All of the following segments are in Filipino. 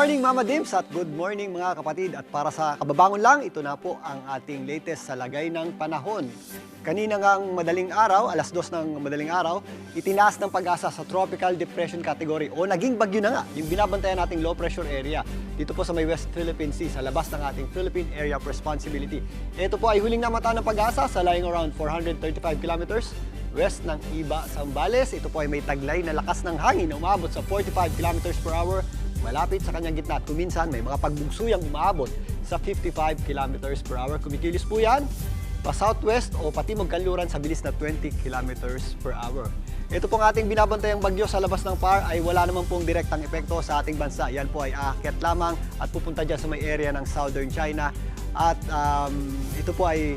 morning Mama Dims at good morning mga kapatid. At para sa kababangon lang, ito na po ang ating latest sa lagay ng panahon. Kanina ngang madaling araw, alas 2 ng madaling araw, itinaas ng Pag-asa sa Tropical Depression Category o naging bagyo na nga yung binabantayan nating low pressure area dito po sa may West Philippine Sea sa labas ng ating Philippine Area of Responsibility. Ito po ay huling namata ng Pag-asa sa lying around 435 kilometers west ng Iba, Zambales. Ito po ay may taglay na lakas ng hangin na umabot sa 45 kilometers per hour malapit sa kanyang gitna. Kuminsan may mga pagbugsuyang umaabot sa 55 kilometers per hour. Kumikilos po yan pa southwest o patimog kanluran sa bilis na 20 kilometers per hour. Ito pong ating binabantayang bagyo sa labas ng PAR ay wala naman pong direktang epekto sa ating bansa. Yan po ay aakyat lamang at pupunta dyan sa may area ng southern China. At ito po ay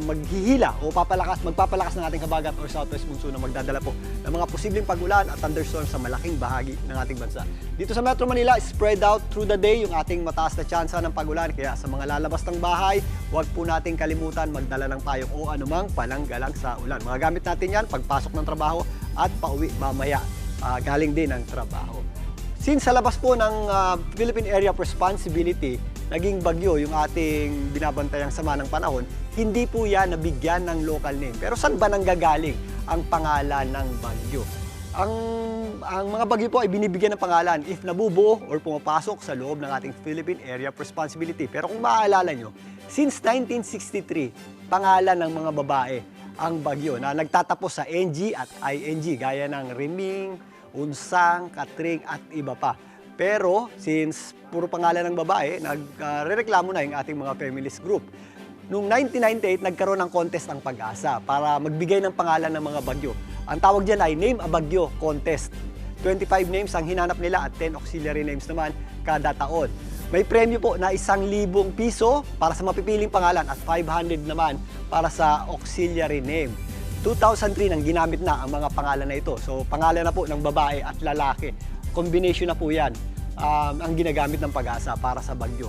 maghihila o magpapalakas ng ating habagat or southwest monsoon na magdadala po ng mga posibleng pag-ulan at thunderstorms sa malaking bahagi ng ating bansa. Dito sa Metro Manila, spread out through the day yung ating mataas na tsansa ng pag-ulan. Kaya sa mga lalabas ng bahay, huwag po nating kalimutan magdala ng payong o anumang palanggalang sa ulan. Mga gamit natin yan pagpasok ng trabaho at pauwi mamaya galing din ng trabaho. Since sa labas po ng Philippine Area of Responsibility, naging bagyo yung ating binabantayang sama ng panahon, hindi po yan nabigyan ng local name. Pero saan ba nanggagaling ang pangalan ng bagyo? Ang mga bagyo po ay binibigyan ng pangalan if nabubuo or pumapasok sa loob ng ating Philippine Area of Responsibility. Pero kung maaalala nyo, since 1963, pangalan ng mga babae ang bagyo na nagtatapos sa NG at ING gaya ng Riming, Unsang, Katring at iba pa. Pero since puro pangalan ng babae, nagrereklamo na yung ating mga feminist group. Noong 1998, nagkaroon ng contest ang Pag-asa para magbigay ng pangalan ng mga bagyo. Ang tawag dyan ay Name a Bagyo Contest. 25 names ang hinanap nila at 10 auxiliary names naman kada taon. May premyo po na 1,000 piso para sa mapipiling pangalan at 500 naman para sa auxiliary name. 2003 nang ginamit na ang mga pangalan na ito. So pangalan na po ng babae at lalaki. Combination na po yan ang ginagamit ng Pag-asa para sa bagyo.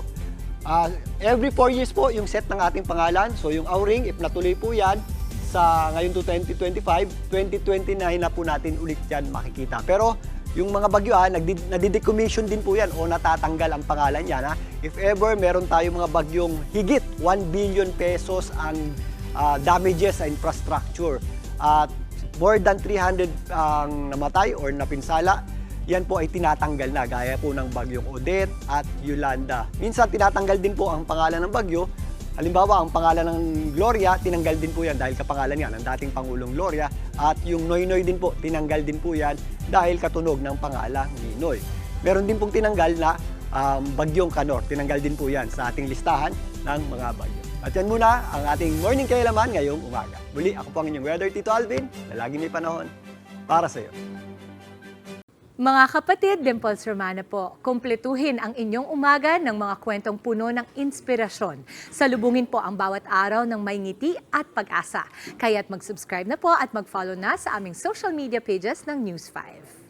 Every 4 years po yung set ng ating pangalan. So yung Auring, if natuloy po yan sa ngayon to 2025, 2029 na po natin ulit yan makikita. Pero yung mga bagyo nadidecommission din po yan o natatanggal ang pangalan yan. If ever meron tayo mga bagyong higit 1 billion pesos ang damages sa infrastructure at more than 300 ang namatay or napinsala, yan po ay tinatanggal na gaya po ng bagyong Odette at Yolanda. Minsan tinatanggal din po ang pangalan ng bagyo. Halimbawa, ang pangalan ng Gloria, tinanggal din po yan dahil kapangalan yan ng dating Pangulong Gloria. At yung Noynoy din po, tinanggal din po yan dahil katunog ng pangalang Ninoy. Meron din pong tinanggal na bagyong Kanor. Tinanggal din po yan sa ating listahan ng mga bagyo. At yan muna ang ating morning kailaman ngayong umaga. Muli, ako po ang inyong Weather Tito Alvin, na lagi may panahon para sa iyo. Mga kapatid, Dimples Romana po, kumpletuhin ang inyong umaga ng mga kwentong puno ng inspirasyon. Salubungin po ang bawat araw ng may ngiti at pag-asa. Kaya't mag-subscribe na po at mag-follow na sa aming social media pages ng News 5.